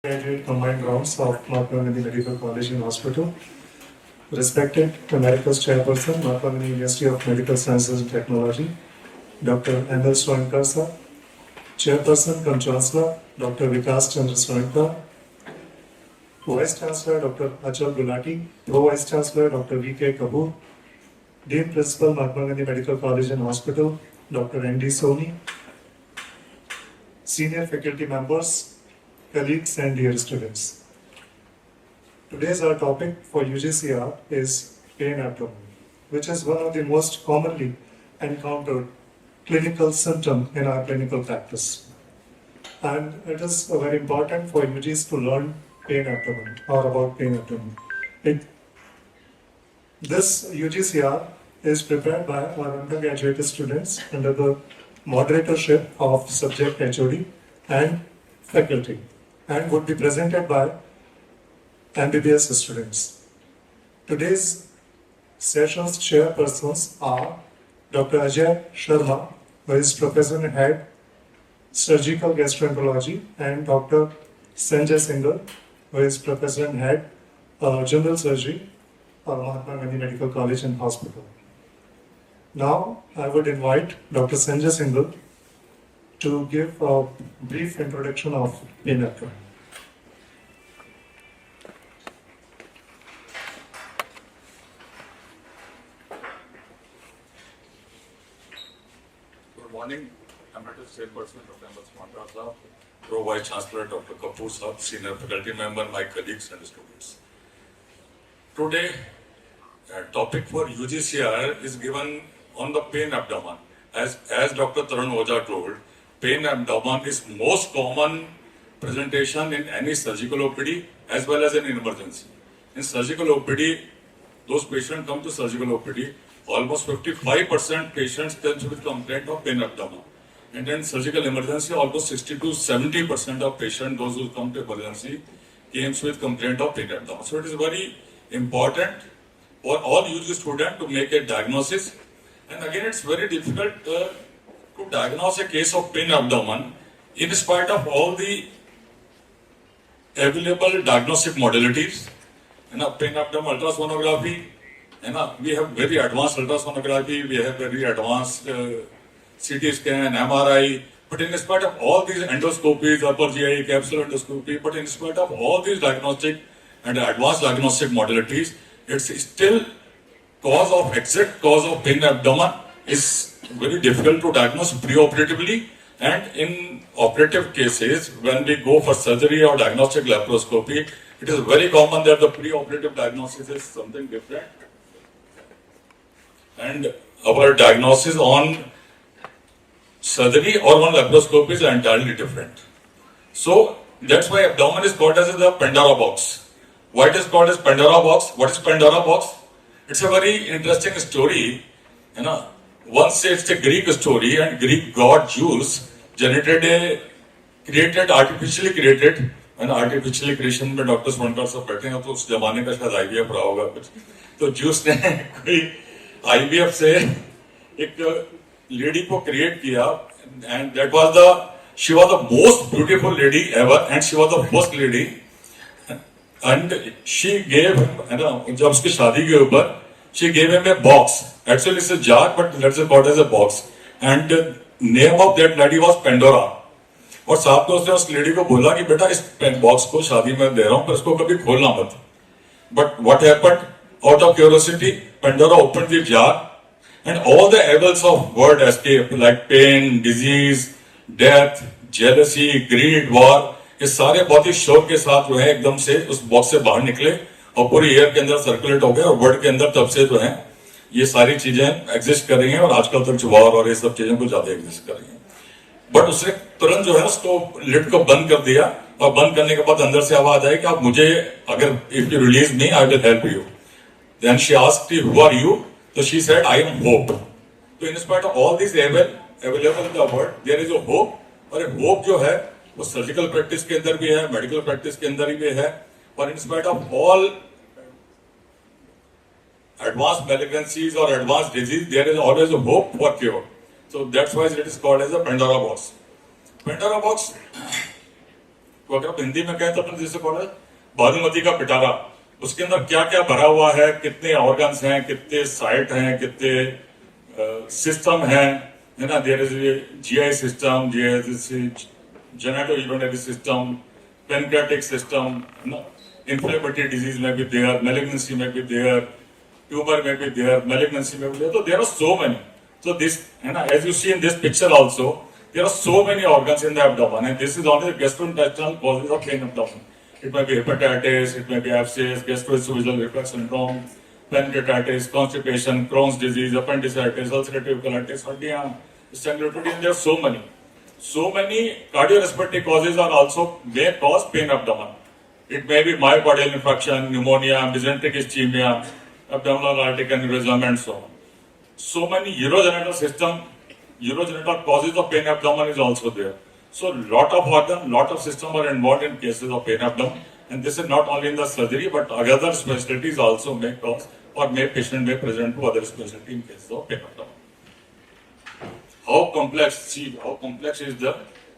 Graduate combined grounds of Mahatma Gandhi Medical College and Hospital. Respected Emeritus Chairperson, Mahatma Gandhi University of Medical Sciences and Technology, Dr. M.L. Soinkar sir, Chairperson cum Chancellor, Dr. Vikas Chandra Soinkar, Vice Chancellor, Dr. Achal Gulati, Pro Vice Chancellor, Dr. V.K. Kapoor, Dean Principal, Mahatma Gandhi Medical College and Hospital, Dr. N.D. Soni, Senior Faculty Members, colleagues and dear students. Today's our topic for UGCR is pain abdomen, which is one of the most commonly encountered clinical symptom in our clinical practice. And it is very important for UGs to learn pain abdomen or about pain abdomen. This UGCR is prepared by our undergraduate students under the moderatorship of subject HOD and faculty, and would be presented by MBBS students. Today's session's chairpersons are Dr. Ajay Sharma, who is Professor and Head Surgical Gastroenterology, and Dr. Sanjay Singhal, who is Professor and Head General Surgery, Mahatma Gandhi Medical College and Hospital. Now, I would invite Dr. Sanjay Singhal to give a brief introduction of pain abdomen. Good morning, Emeritus Chairperson Dr. M.L. Soinkar sir, Pro Vice Chancellor Dr. Kapoor sir, Senior Faculty Member, my colleagues and students. Today, topic for UGCR is given on the pain abdomen. As Dr. Tarun Oja told, pain abdomen is most common presentation in any surgical OPD as well as in emergency. In surgical OPD, those patients come to surgical OPD, almost 55% patients come with complaint of pain abdomen. And in surgical emergency, almost 60 to 70% of patients, those who come to emergency, comes with complaint of pain abdomen. So it is very important for all UG students to make a diagnosis. And again, it's very difficult to diagnose a case of pain abdomen in spite of all the available diagnostic modalities. Pain abdomen ultrasonography, we have very advanced ultrasonography, we have very advanced CT scan, MRI, but in spite of all these endoscopies, upper GI, capsular endoscopy, but in spite of all these diagnostic and advanced diagnostic modalities, it's still exact cause of pain abdomen is very difficult to diagnose preoperatively, and in operative cases, when we go for surgery or diagnostic laparoscopy, it is very common that the preoperative diagnosis is something different, and our diagnosis on surgery or on laparoscopy is entirely different. So that's why abdomen is called as the Pandora box. Why it is called as Pandora box? What is Pandora box? It's a very interesting story. Once it's a Greek story, and Greek god Zeus artificially created, and artificially creation में doctor Sonkar साहब बैठे हैं तो उस जमाने का शायद IVF रहा होगा कुछ, तो ज्यूस ने कोई IVF से एक लेडी को क्रिएट किया, and that was she was the most beautiful lady ever, and she was the first lady. And she gave him, जब उसकी शादी के ऊपर, she gave him a box. Actually it's a jar, but let's say called as a box. And the name of that lady was Pandora. और साथ में उसने उस लेडी को बोला कि बेटा इस बॉक्स को शादी में दे रहा हूँ, पर इसको कभी खोलना मत. But what happened? Out of curiosity, Pandora opened the jar, and all the evils of word escape, like pain, disease, death, jealousy, greed, war. ये सारे बहुत ही शौक के साथ जो है एकदम से उस बॉक्स से बाहर निकले और पूरी एयर के अंदर सर्कुलेट हो गए, और वर्ल्ड के अंदर तब से जो है ये सारी चीजें एग्जिस्ट कर रही हैं, और आजकल तक वॉर और ये सब चीजें कुछ ज्यादा एग्जिस्ट कर रही हैं. बट उसने तुरंत जो है उसको लिड को बंद कर दिया, और बंद करने के बाद अंदर से आवाज आई कि आप मुझे अगर if you release me I will help you. Then she asked who are you, तो she said I am hope. तो in spite of all this available in the world there is a hope, और hope जो है वो surgical practice के अंदर भी है, मेडिकल प्रैक्टिस के अंदर भी है, और इन spite of all advanced malignancies or advanced disease, there is always a hope for cure. So that's why it is called as a Pandora box. Pandora box तो अगर आप हिंदी में कहें तो अपन जैसे कौन है भानुमति का पिटारा, उसके अंदर क्या क्या भरा हुआ है, कितने ऑर्गन्स हैं, कितने साइट हैं, कितने सिस्टम हैं, है ना. There is GI system, there is genitourinary system, pancreatic system, inflammatory disease may be there, malignancy may be there, tumor may be there, malignancy may be there. So there are so many. So this, and as you see in this picture also, there are so many organs in the abdomen, and this is only the gastrointestinal causes of pain abdomen. It may be hepatitis, it may be abscess, gastroesophageal reflux syndrome, pancreatitis, constipation, Crohn's disease, appendicitis, ulcerative colitis, hernia, strangulation. There are so many. So many cardiorespiratory causes are also may cause pain abdomen. It may be myocardial infarction, pneumonia, mesenteric ischemia, abdominal aortic aneurysm, and so on. So many urogenital causes of pain abdomen is also there. So lot of organ, lot of system are involved in cases of pain abdomen, and this is not only in the surgery, but other specialties also may cause or patient may present to other specialty in cases of pain abdomen. How complex is the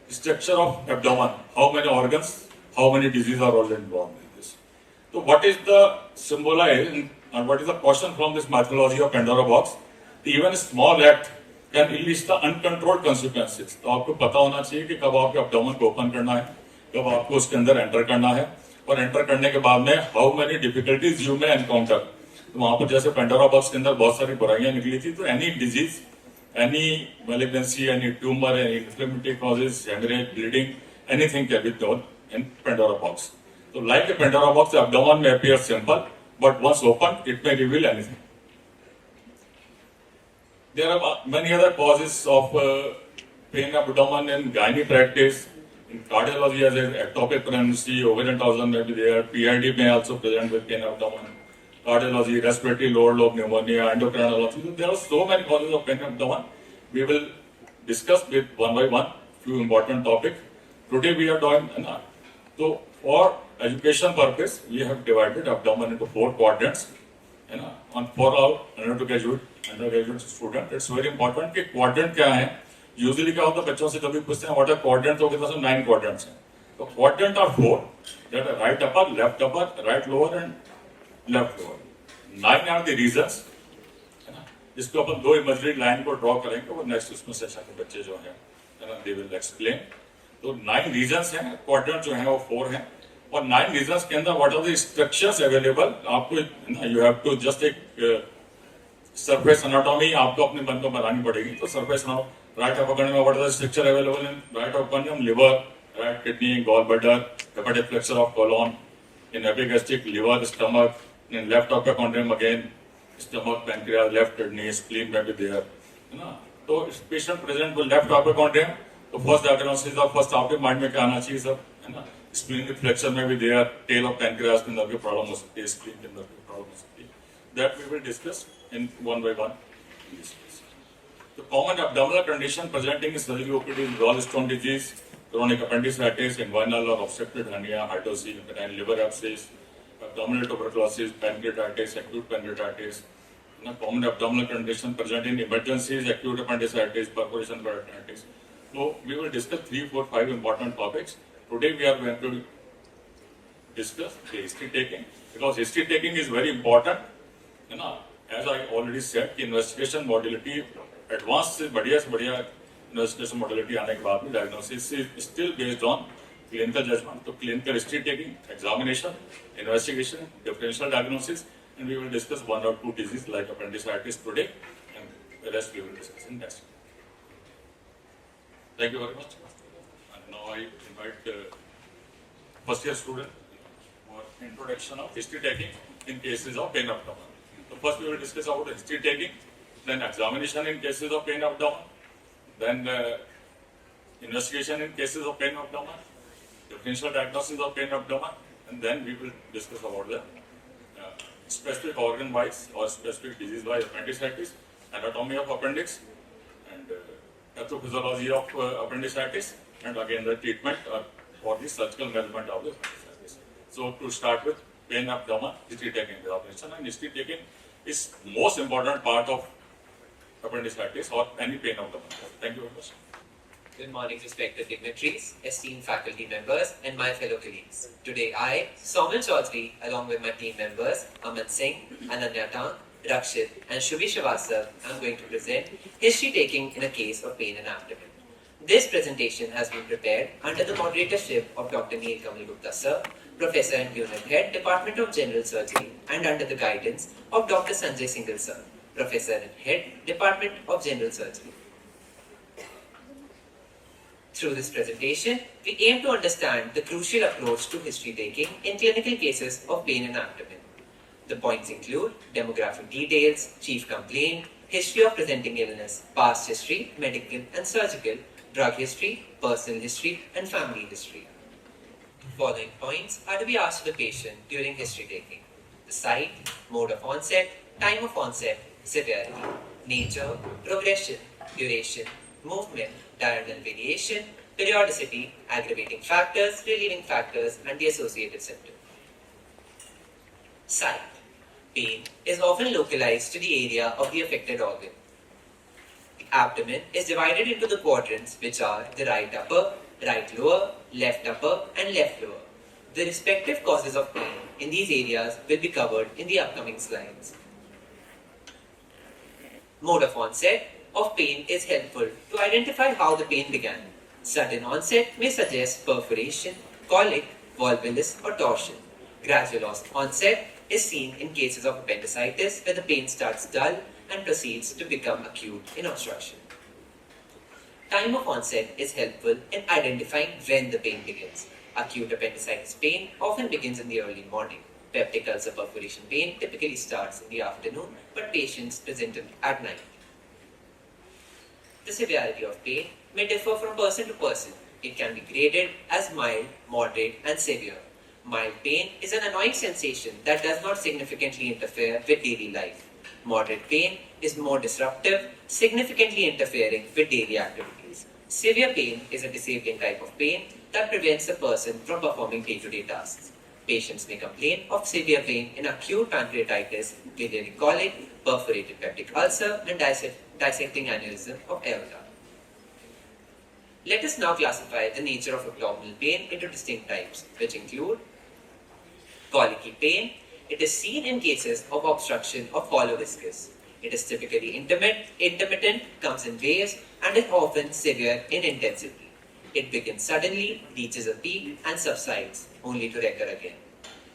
structure of abdomen? How many organs? How many diseases are all involved in this? So what is the symbolize and what is the caution from this mythology of Pandora box? Even a small act can release the uncontrolled consequences. तो आपको पता होना चाहिए कि कब आपके abdomen को open करना है, कब आपको उसके अंदर enter करना है, और enter करने के बाद में how many difficulties you may encounter. तो वहाँ पर जैसे Pandora box के अंदर बहुत सारी बुराइयां निकली थी, तो any disease, any malignancy, any tumor, any inflammatory causes, hemorrhage, bleeding, anything can be done in Pandora box. So like a Pandora box, the abdomen may appear simple, but once opened, it may reveal anything. There are many other causes of pain abdomen in gynae practice. In cardiology, as ectopic pregnancy, ovarian torsion may be there. PID may also present with pain abdomen. Cardiology, respiratory lower lobe pneumonia, endocrinology. There are so many causes of pain abdomen. We will discuss with one by one few important topics. Today we are doing. So for education purpose, we have divided abdomen into 4 quadrants. On for our undergraduate student, it's very important कि quadrant क्या है. Usually क्या होता है बच्चों से कभी पूछते हैं what are quadrants, तो कहते हैं 9 quadrants हैं. तो quadrant are 4. That are right upper, left upper, right lower and left lower. 9 are the reasons. है ना. इसको अपन 2 imaginary line को draw करेंगे, वो next उसमें सेशन के बच्चे जो हैं, है ना, they will explain. तो 9 रीजंस हैं, क्वाड्रेंट जो है वो 4 हैं, और 9 रीजंस के अंदर what are the structures available. आपको यू हैव टू जस्ट एक सरफेस एनाटॉमी आपको अपने मन को बनानी पड़ेगी. तो सरफेस राइट अपकर्णम में what are the structure available in right hypochondrium? Liver, right kidney, gall bladder, hepatic flexure of colon, in epigastric liver, stomach, in left hypochondrium again stomach, pancreas, left kidney, spleen में भी there, है ना. तो patient present with left hypochondrium, तो first diagnosis of first आपके mind में क्या आना चाहिए सब, है ना. स्प्लीन फ्लेक्चर में भी देयर, टेल ऑफ पैनक्रियास के अंदर भी प्रॉब्लम हो सकती है, स्प्लीन के अंदर भी प्रॉब्लम हो सकती है. That we will discuss in one by one. The common abdominal condition presenting in surgery OPD is gallstone disease, chronic appendicitis, inguinal or obstructed hernia, hydrosis, benign liver abscess, abdominal tuberculosis, pancreatitis, acute pancreatitis. Common abdominal condition present in emergencies, acute appendicitis, perforation peritonitis. So we will discuss 3, 4, 5 important topics. Today we are going to discuss the history taking, because history taking is very important. You know, as I already said, investigation modality advanced से बढ़िया investigation modality आने के बाद में diagnosis is still based on clinical judgment. So clinical history taking, examination, investigation, differential diagnosis, and we will discuss 1 or 2 diseases like appendicitis today, and the rest we will discuss in next. Thank you very much. And now I invite first year student for introduction of history taking in cases of pain abdomen. So first we will discuss about history taking, then examination in cases of pain abdomen, then investigation in cases of pain abdomen, differential diagnosis of pain abdomen, and then we will discuss about the specific organ wise or specific disease wise appendicitis, anatomy of appendix, and pathophysiology of appendicitis, and again the treatment for the surgical management of the appendicitis. So to start with pain abdomen, history taking examination, and history taking is most important part of appendicitis or any pain abdomen. Thank you very much. Good morning, respected dignitaries, esteemed faculty members, and my fellow colleagues. Today I, Soumil Choudhary, along with my team members, Aman Singh, Ananya Tang, Rakshit, and Shubhi Srivastava, am going to present history taking in a case of pain and abdomen. This presentation has been prepared under the moderatorship of Dr. Neelkamal Gupta Sir, Professor and Unit Head, Department of General Surgery, and under the guidance of Dr. Sanjay Singhal Sir, Professor and Head, Department of General Surgery. Through this presentation, we aim to understand the crucial approach to history taking in clinical cases of pain and abdomen. The points include demographic details, chief complaint, history of presenting illness, past history, medical and surgical, drug history, personal history, and family history. Following points are to be asked to the patient during history taking: the site, mode of onset, time of onset, severity, nature, progression, duration, movement, diurnal variation, periodicity, aggravating factors, relieving factors, and the associated symptoms. Site. Pain is often localized to the area of the affected organ. The abdomen is divided into the quadrants, which are the right upper, right lower, left upper, and left lower. The respective causes of pain in these areas will be covered in the upcoming slides. Mode of onset of pain is helpful to identify how the pain began. Sudden onset may suggest perforation, colic, volvulus, or torsion. Gradual onset is seen in cases of appendicitis where the pain starts dull and proceeds to become acute in obstruction. Time of onset is helpful in identifying when the pain begins. Acute appendicitis pain often begins in the early morning. Peptic ulcer perforation pain typically starts in the afternoon, but patients present it at night. The severity of pain may differ from person to person. It can be graded as mild, moderate, and severe. Mild pain is an annoying sensation that does not significantly interfere with daily life. Moderate pain is more disruptive, significantly interfering with daily activities. Severe pain is a disabling type of pain that prevents a person from performing day-to-day tasks. Patients may complain of severe pain in acute pancreatitis, biliary colic, perforated peptic ulcer, and dissecting aneurysm of aorta. Let us now classify the nature of abdominal pain into distinct types, which include colicky pain. It is seen in cases of obstruction of hollow viscus. It is typically intermittent, comes in waves, and is often severe in intensity. It begins suddenly, reaches a peak, and subsides, only to recur again.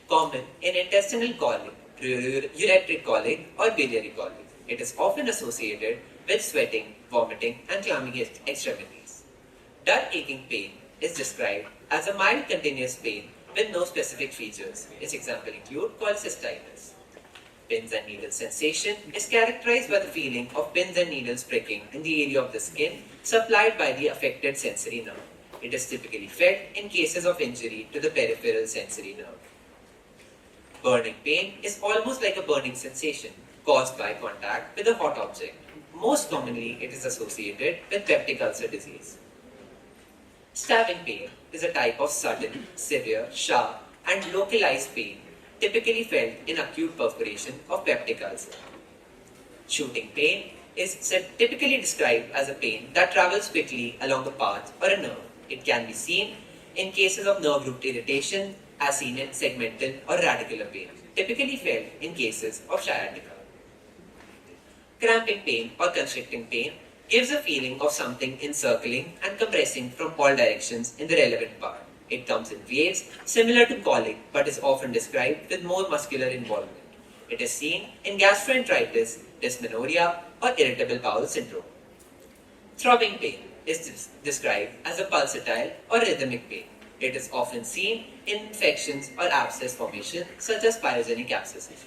Common in intestinal colic, ureteric colic, or biliary colic. It is often associated with sweating, vomiting, and clamming extremities. Dull aching pain is described as a mild continuous pain with no specific features. Its examples include cholecystitis. Pins and needles sensation is characterized by the feeling of pins and needles pricking in the area of the skin supplied by the affected sensory nerve. It is typically felt in cases of injury to the peripheral sensory nerve. Burning pain is almost like a burning sensation caused by contact with a hot object. Most commonly, it is associated with peptic ulcer disease. Stabbing pain is a type of sudden, severe, sharp, and localized pain typically felt in acute perforation of peptic ulcer. Shooting pain is typically described as a pain that travels quickly along a path or a nerve. It can be seen in cases of nerve root irritation, as seen in segmental or radicular pain, typically felt in cases of sciatica. Cramping pain or constricting pain gives a feeling of something encircling and compressing from all directions in the relevant part. It comes in waves similar to colic but is often described with more muscular involvement. It is seen in gastroenteritis, dysmenorrhea, or irritable bowel syndrome. Throbbing pain is described as a pulsatile or rhythmic pain. It is often seen in infections or abscess formation such as pyrogenic abscesses.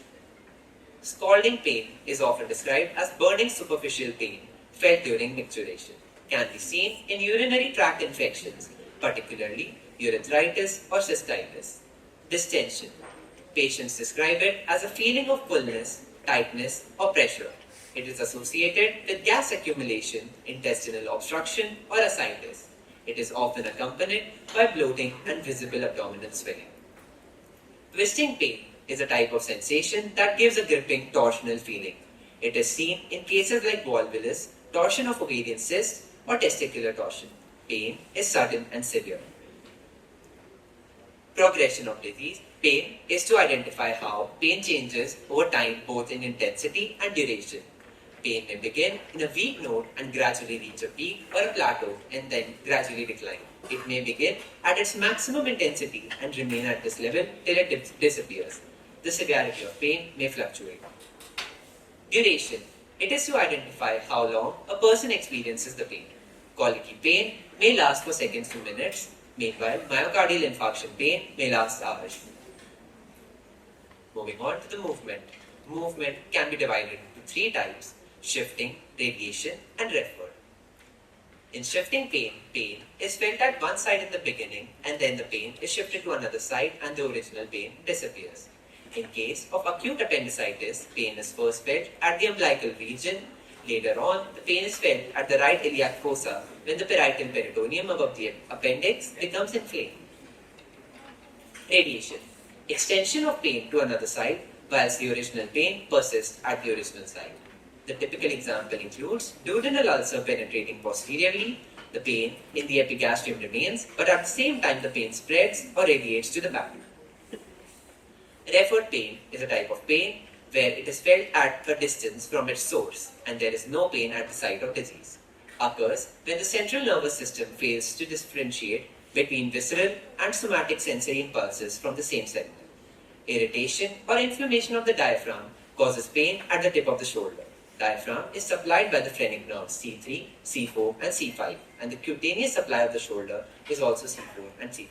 Scalding pain is often described as burning superficial pain felt during micturition. Can be seen in urinary tract infections, particularly urethritis or cystitis. Distension. Patients describe it as a feeling of fullness, tightness, or pressure. It is associated with gas accumulation, intestinal obstruction, or ascites. It is often accompanied by bloating and visible abdominal swelling. Twisting pain is a type of sensation that gives a gripping torsional feeling. It is seen in cases like volvulus, torsion of ovarian cyst, or testicular torsion. Pain is sudden and severe. Progression of disease. Pain is to identify how pain changes over time both in intensity and duration. Pain may begin in a weak note and gradually reach a peak or a plateau and then gradually decline. It may begin at its maximum intensity and remain at this level till it disappears. The severity of pain may fluctuate. Duration. It is to identify how long a person experiences the pain. Colicky pain may last for seconds to minutes. Meanwhile, myocardial infarction pain may last hours. Moving on to the movement. Movement can be divided into three types: shifting, radiation, and referred. In shifting pain, pain is felt at one side in the beginning and then the pain is shifted to another side and the original pain disappears. In case of acute appendicitis, pain is first felt at the umbilical region. Later on, the pain is felt at the right iliac fossa when the parietal peritoneum above the appendix becomes inflamed. Radiation. Extension of pain to another side whilst the original pain persists at the original side. The typical example includes duodenal ulcer penetrating posteriorly. The pain in the epigastrium remains, but at the same time the pain spreads or radiates to the back. Referred pain is a type of pain where it is felt at a distance from its source and there is no pain at the site of disease. Occurs when the central nervous system fails to differentiate between visceral and somatic sensory impulses from the same segment. Irritation or inflammation of the diaphragm causes pain at the tip of the shoulder. Diaphragm is supplied by the phrenic nerves C3, C4 and C5 and the cutaneous supply of the shoulder is also C4 and C5.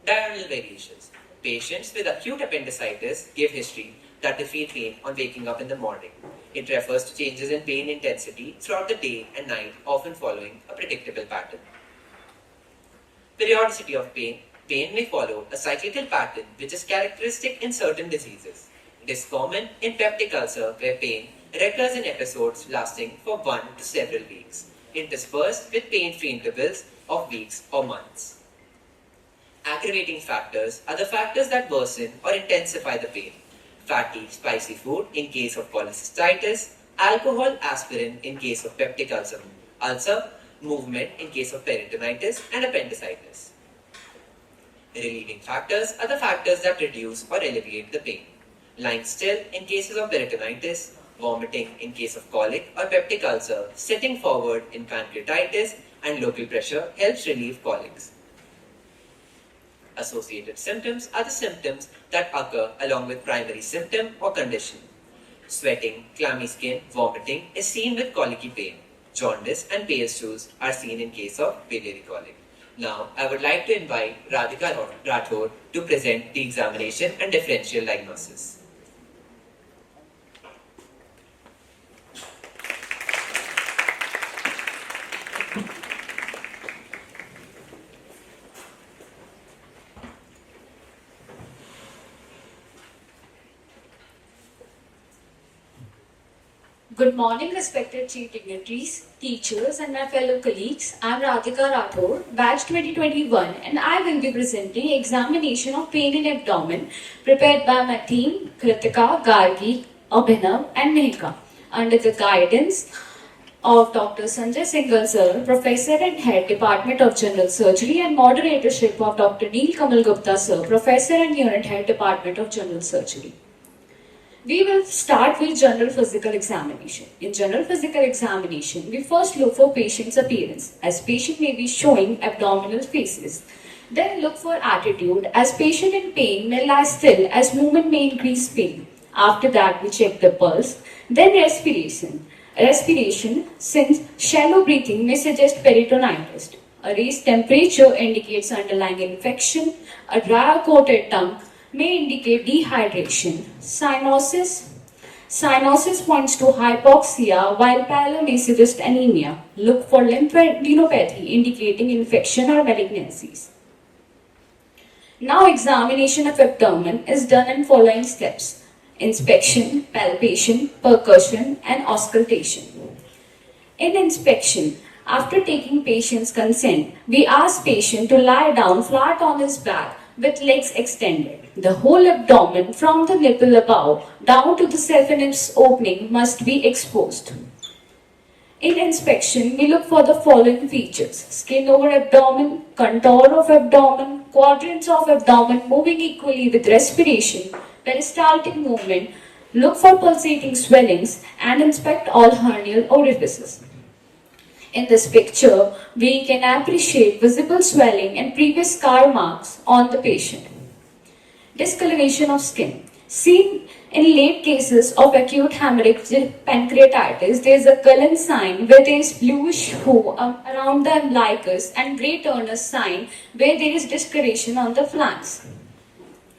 Diurnal variations. Patients with acute appendicitis give history that they feel pain on waking up in the morning. It refers to changes in pain intensity throughout the day and night, often following a predictable pattern. Periodicity of pain. Pain may follow a cyclical pattern which is characteristic in certain diseases. It is common in peptic ulcer where pain recurs in episodes lasting for 1 to several weeks, interspersed with pain-free intervals of weeks or months. Aggravating factors are the factors that worsen or intensify the pain. Fatty, spicy food in case of cholecystitis, alcohol, aspirin in case of peptic ulcer, movement in case of peritonitis and appendicitis. Relieving factors are the factors that reduce or alleviate the pain. Lying still in cases of peritonitis, vomiting in case of colic or peptic ulcer, sitting forward in pancreatitis and local pressure helps relieve colics. Associated symptoms are the symptoms that occur along with primary symptom or condition. Sweating, clammy skin, vomiting is seen with colicky pain. Jaundice and pale stools are seen in case of biliary colic. Now, I would like to invite Radhika Rathore to present the examination and differential diagnosis. Good morning, respected chief dignitaries, teachers and my fellow colleagues. I am Radhika Rathore, batch 2021 and I will be presenting examination of pain in abdomen prepared by my team Kritika, Gargi, Abhinav and Mehika under the guidance of Dr. Sanjay Singhal sir, Professor and Head Department of General Surgery and moderatorship of Dr. Neel Kamal Gupta sir, Professor and Unit Head Department of General Surgery. We will start with general physical examination. In general physical examination, we first look for patient's appearance, as patient may be showing abdominal faces. Then look for attitude, as patient in pain may lie still, as movement may increase pain. After that, we check the pulse. Then respiration. Respiration, since shallow breathing may suggest peritonitis. A raised temperature indicates underlying infection. A dry or coated tongue may indicate dehydration. Cyanosis points to hypoxia, while pallor may suggest anemia. Look for lymphadenopathy indicating infection or malignancies. Now examination of abdomen is done in following steps: inspection, palpation, percussion and auscultation. In inspection, after taking patient's consent, we ask patient to lie down flat on his back with legs extended. The whole abdomen from the nipple above down to the 7-inch opening must be exposed. In inspection, we look for the following features: skin over abdomen, contour of abdomen, quadrants of abdomen moving equally with respiration, peristaltic movement, look for pulsating swellings, and inspect all hernial orifices. In this picture, we can appreciate visible swelling and previous scar marks on the patient. Discoloration of skin. Seen in late cases of acute hemorrhagic pancreatitis, there is a Cullen sign where there is bluish hue around the umbilicus and grey Turner sign where there is discoloration on the flanks.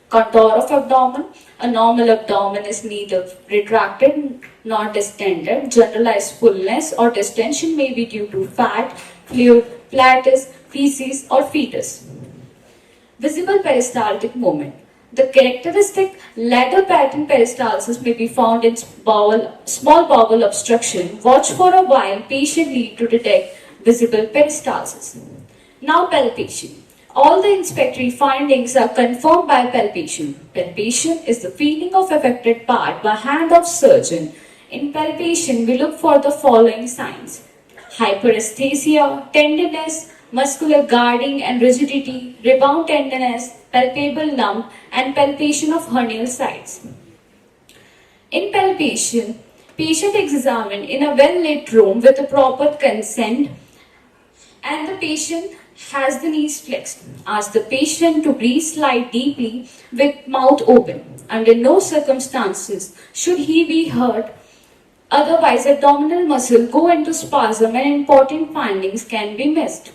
Contour of abdomen. A normal abdomen is neither retracted nor distended. Generalized fullness or distension may be due to fat, fluid, flatus, feces, or fetus. Visible peristaltic movement. The characteristic ladder pattern peristalsis may be found in small bowel obstruction. Watch for a while patiently to detect visible peristalsis. Now palpation. All the inspectory findings are confirmed by palpation. Palpation is the feeling of affected part by hand of surgeon. In palpation, we look for the following signs: hyperesthesia, tenderness, muscular guarding and rigidity, rebound tenderness, palpable lump, and palpation of hernial sites. In palpation, patient examined in a well-lit room with a proper consent, and the patient has the knees flexed. Ask the patient to breathe slide deeply with mouth open. Under no circumstances should he be hurt, otherwise abdominal muscle go into spasm and important findings can be missed.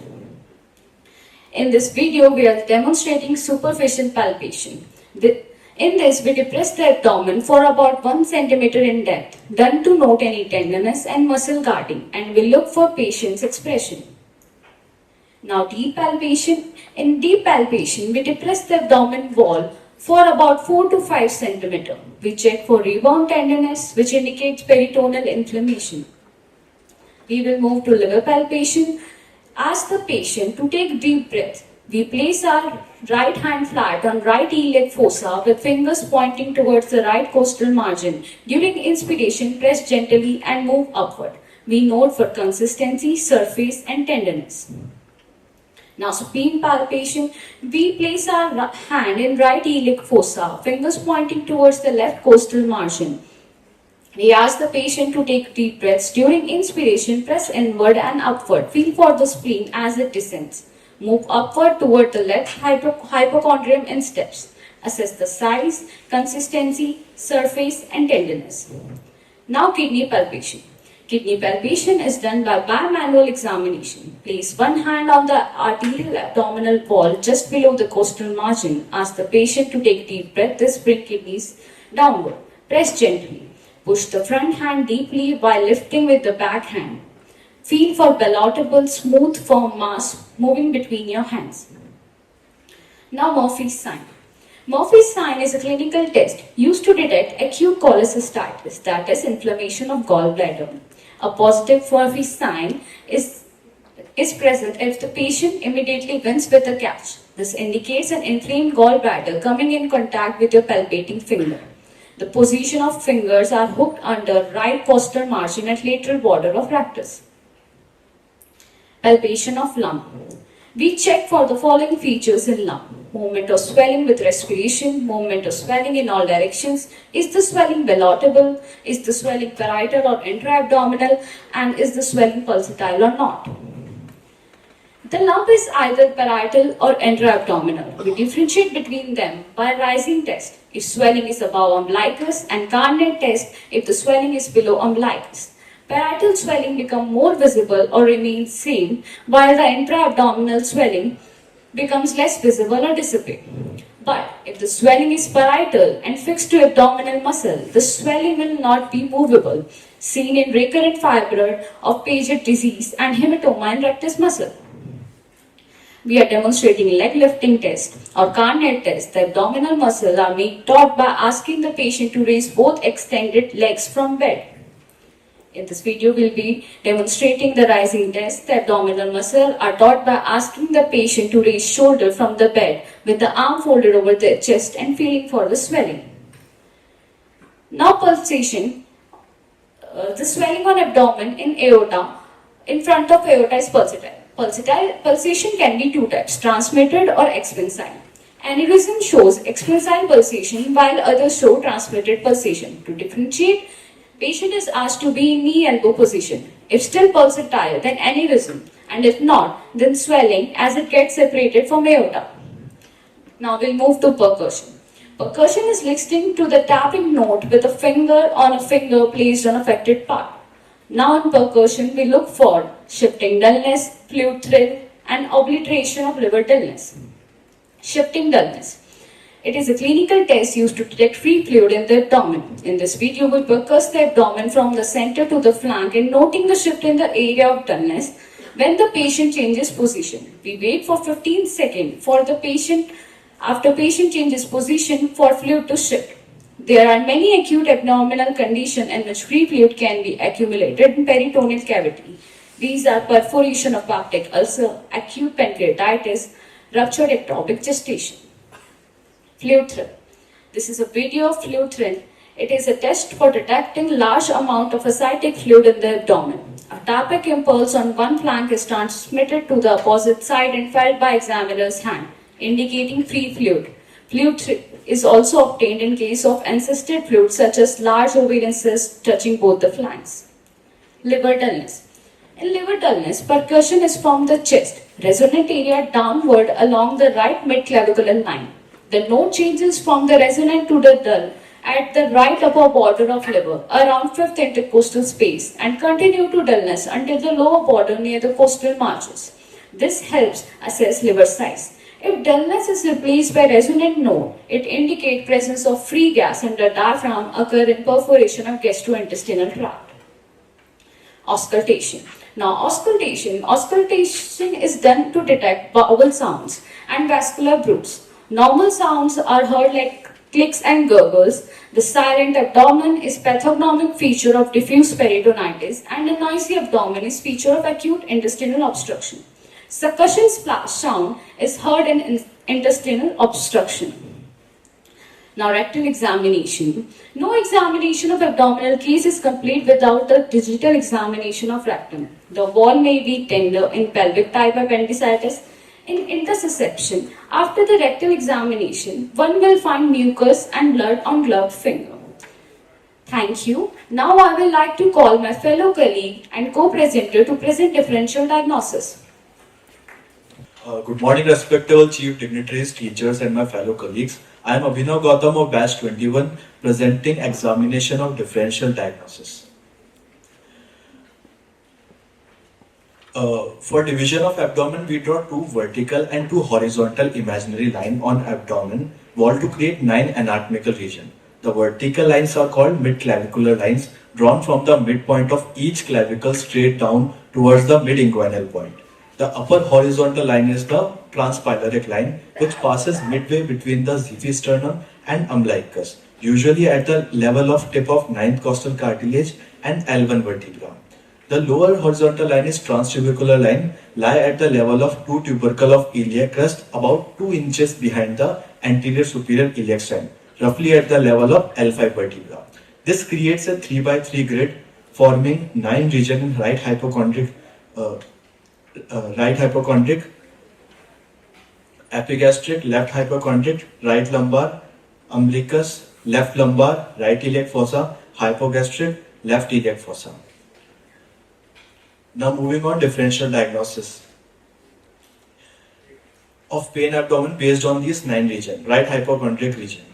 In this video, we are demonstrating superficial palpation. In this, we depress the abdomen for about 1 centimeter in depth, done to note any tenderness and muscle guarding, and we look for patient's expression. Now deep palpation. In deep palpation, we depress the abdomen wall for about 4 to 5 centimeter. We check for rebound tenderness, which indicates peritoneal inflammation. We will move to liver palpation. Ask the patient to take deep breath. We place our right hand flat on right iliac fossa with fingers pointing towards the right costal margin. During inspiration, press gently and move upward. We note for consistency, surface, and tenderness. Now supine palpation. We place our hand in right iliac fossa, fingers pointing towards the left costal margin. We ask the patient to take deep breaths. During inspiration, press inward and upward. Feel for the spleen as it descends. Move upward toward the left hypochondrium in steps. Assess the size, consistency, surface, and tenderness. Now kidney palpation. Kidney palpation is done by bimanual examination. Place one hand on the arterial abdominal wall just below the costal margin. Ask the patient to take deep breath. This brings kidneys downward. Press gently. Push the front hand deeply while lifting with the back hand. Feel for ballotable, smooth, firm mass moving between your hands. Now Murphy's sign. Murphy's sign is a clinical test used to detect acute cholecystitis, that is inflammation of gallbladder. A positive Murphy's sign is present if the patient immediately wins with a catch. This indicates an inflamed gallbladder coming in contact with your palpating finger. The position of fingers are hooked under right costal margin at lateral border of rectus. Palpation of lump. We check for the following features in lump: movement of swelling with respiration, movement of swelling in all directions, is the swelling ballotable, is the swelling parietal or intra-abdominal, and is the swelling pulsatile or not. The lump is either parietal or intra-abdominal. We differentiate between them by rising test if swelling is above umbilicus, and Carnet test if the swelling is below umbilicus. Parietal swelling becomes more visible or remains same, while the intra-abdominal swelling becomes less visible or dissipate. But if the swelling is parietal and fixed to abdominal muscle, the swelling will not be movable, seen in recurrent fibroid of Paget disease and hematoma in rectus muscle. We are demonstrating leg lifting test or Carnet test. The abdominal muscle are taught by asking the patient to raise both extended legs from bed. In this video, we will be demonstrating the rising test. The abdominal muscle are taught by asking the patient to raise shoulder from the bed with the arm folded over the chest and feeling for the swelling. Now pulsation. The swelling on abdomen in aorta, in front of aorta is pulsatile. Pulsation can be two types, transmitted or expansile. Aneurysm shows expansile pulsation while others show transmitted pulsation. To differentiate, patient is asked to be in knee-elbow position. If still pulsatile, then aneurysm, and if not, then swelling as it gets separated from aorta. Now we'll move to percussion. Percussion is listening to the tapping note with a finger on a finger placed on affected part. Now in percussion, we look for shifting dullness, fluid thrill, and obliteration of liver dullness. Shifting dullness. It is a clinical test used to detect free fluid in the abdomen. In this video, we percuss the abdomen from the center to the flank and noting the shift in the area of dullness when the patient changes position. We wait for 15 seconds for the patient after patient changes position for fluid to shift. There are many acute abdominal conditions in which free fluid can be accumulated in peritoneal cavity. These are perforation of peptic ulcer, acute pancreatitis, ruptured ectopic gestation. Fluid thrill. This is a video of fluid thrill. It is a test for detecting large amount of ascitic fluid in the abdomen. A tapic impulse on one flank is transmitted to the opposite side and felt by examiner's hand, indicating free fluid. Fluid thrill is also obtained in case of encysted fluid such as large ovarian cysts touching both the flanks. Liver dullness. In liver dullness, percussion is from the chest, resonant area downward along the right midclavicular line. The note changes from the resonant to the dull at the right upper border of liver around 5th intercostal space and continue to dullness until the lower border near the costal margins. This helps assess liver size. If dullness is replaced by resonant note, it indicates presence of free gas under diaphragm occur in perforation of gastrointestinal tract. Auscultation. Now auscultation is done to detect bowel sounds and vascular bruits. Normal sounds are heard like clicks and gurgles. The silent abdomen is pathognomic feature of diffuse peritonitis and a noisy abdomen is feature of acute intestinal obstruction. Succussion splash sound is heard in intestinal obstruction. Now rectal examination. No examination of abdominal case is complete without a digital examination of rectum. The wall may be tender in pelvic type appendicitis. In intussusception, after the rectal examination, one will find mucus and blood on gloved finger. Thank you. Now I will like to call my fellow colleague and co-presenter to present differential diagnosis. Good morning, respectable chief dignitaries, teachers, and my fellow colleagues. I am Abhinav Gautam of batch 21, presenting examination of differential diagnosis. For division of abdomen, we draw two vertical and two horizontal imaginary lines on abdomen wall to create 9 anatomical regions. The vertical lines are called mid-clavicular lines, drawn from the midpoint of each clavicle straight down towards the mid-inguinal point. The upper horizontal line is the transpyloric line, which passes midway between the xiphisternum and umbilicus, usually at the level of tip of 9th costal cartilage and L1 vertebra. The lower horizontal line is transtubercular line, lie at the level of 2 tubercle of iliac crest, about 2 inches behind the anterior superior iliac strand, roughly at the level of L5 vertebra. This creates a 3x3 grid, forming 9 regions in right hypochondric, epigastric, left hypochondric, right lumbar, umbilicus, left lumbar, right iliac fossa, hypogastric, left iliac fossa. Now moving on, differential diagnosis of pain abdomen based on these 9 regions, right hypochondric region.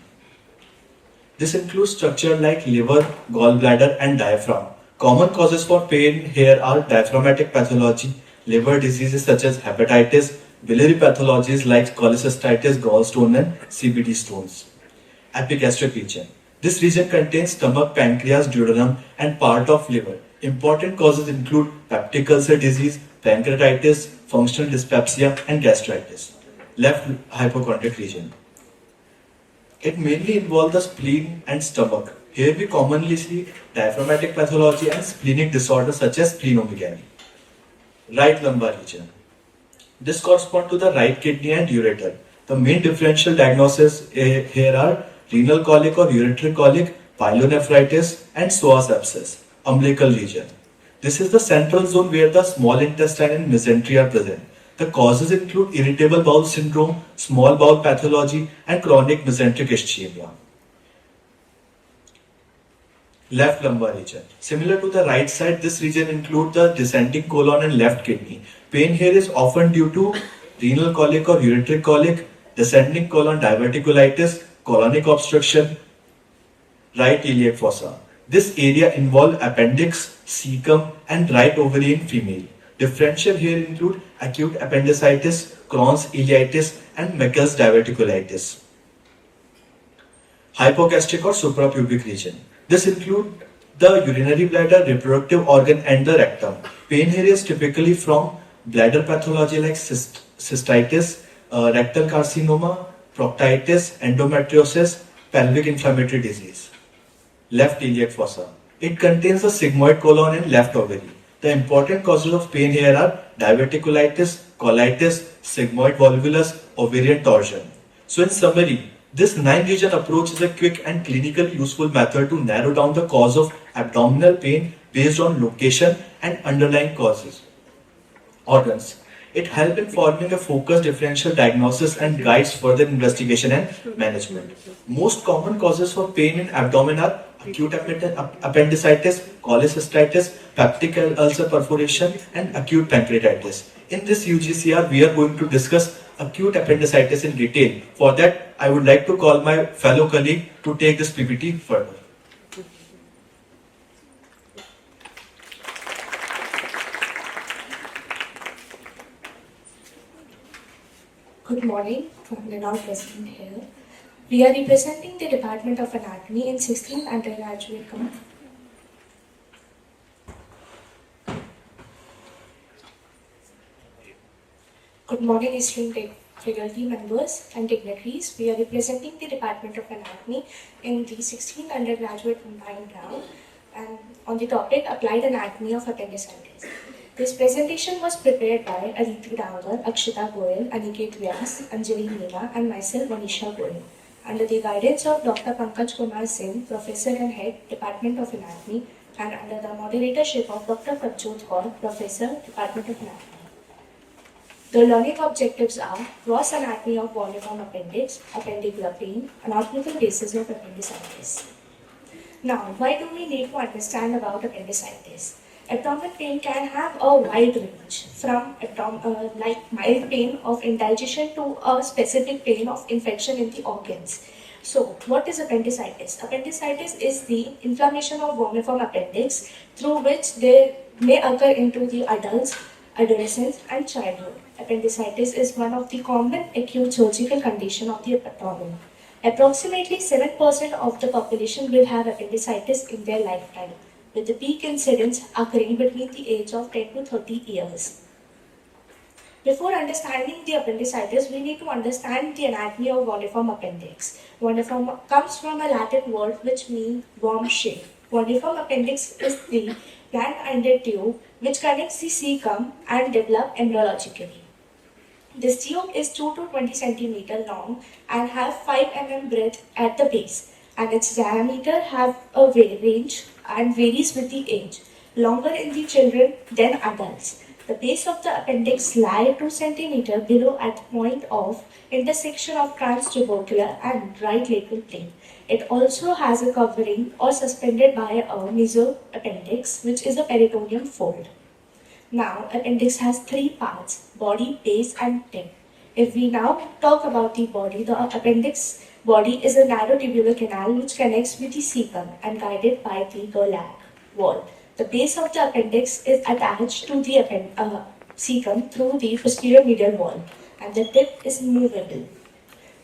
This includes structure like liver, gallbladder and diaphragm. Common causes for pain here are diaphragmatic pathology, liver diseases such as hepatitis, biliary pathologies like cholecystitis, gallstone and CBD stones. Epigastric region. This region contains stomach, pancreas, duodenum and part of liver. Important causes include peptic ulcer disease, pancreatitis, functional dyspepsia and gastritis. Left hypochondric region. It mainly involves the spleen and stomach. Here we commonly see diaphragmatic pathology and splenic disorders such as splenomegaly. Right lumbar region. This corresponds to the right kidney and ureter. The main differential diagnoses here are renal colic or ureteric colic, pyelonephritis and psoas abscess. umbilical region. This is the central zone where the small intestine and mesentery are present. The causes include irritable bowel syndrome, small bowel pathology, and chronic mesenteric ischemia. Left lumbar region. Similar to the right side, this region includes the descending colon and left kidney. Pain here is often due to renal colic or ureteric colic, descending colon diverticulitis, colonic obstruction, right iliac fossa. This area involves appendix, cecum, and right ovary in female. Differential here include acute appendicitis, Crohn's ileitis, and Meckel's diverticulitis. Hypogastric or suprapubic region. This includes the urinary bladder, reproductive organ, and the rectum. Pain here is typically from bladder pathology like cystitis, rectal carcinoma, proctitis, endometriosis, pelvic inflammatory disease. Left iliac fossa. It contains the sigmoid colon and left ovary. The important causes of pain here are diverticulitis, colitis, sigmoid volvulus, ovarian torsion. So in summary, this 9-region approach is a quick and clinically useful method to narrow down the cause of abdominal pain based on location and underlying causes. Organs. It helps in forming a focused differential diagnosis and guides further investigation and management. Most common causes for pain in abdomen are acute appendicitis, cholecystitis, peptic ulcer perforation, and acute pancreatitis. In this UGCR, we are going to discuss acute appendicitis in detail. For that, I would like to call my fellow colleague to take this PPT further. Good morning, from the now present here. We are representing the Department of Anatomy in 16th Undergraduate. Good morning, esteemed faculty members and dignitaries. We are representing the Department of Anatomy in the 16th Undergraduate Combined round and on the topic Applied Anatomy of Appendicitis. This presentation was prepared by Aditi Davar, Akshita Goyal, Aniket Vyas, Anjali Meena, and myself, Vanisha Goyal, under the guidance of Dr. Pankaj Kumar Singh, Professor and Head, Department of Anatomy, and under the moderatorship of Dr. Prabjot Kaur, Professor, Department of Anatomy. The learning objectives are gross anatomy of volume appendix, appendicular pain, anatomical basis of appendicitis. Now, why do we need to understand about appendicitis? Abdominal pain can have a wide range from like mild pain of indigestion to a specific pain of infection in the organs. So, what is appendicitis? Appendicitis is the inflammation of vermiform appendix through which they may occur into the adults, adolescents, and childhood. Appendicitis is one of the common acute surgical conditions of the abdomen. Approximately 7% of the population will have appendicitis in their lifetime, with the peak incidence occurring between the age of 10 to 30 years. Before understanding the appendicitis, we need to understand the anatomy of vermiform appendix. Vermiform comes from a Latin word which means worm shape. Vermiform appendix is the plant-ended tube which connects the cecum and develops embryologically. This tube is 2 to 20 cm long and have 5 mm breadth at the base, and its diameter have a range and varies with the age, longer in the children than adults. The base of the appendix lies 2 cm below at the point of intersection of transtubercular and right lateral plane. It also has a covering or suspended by a mesoappendix, which is a peritoneum fold. Now, appendix has 3 parts: body, base, and tip. If we now talk about the body, the appendix body is a narrow tubular canal which connects with the cecum and guided by the Gerlach wall. The base of the appendix is attached to the cecum through the posterior medial wall, and the tip is movable.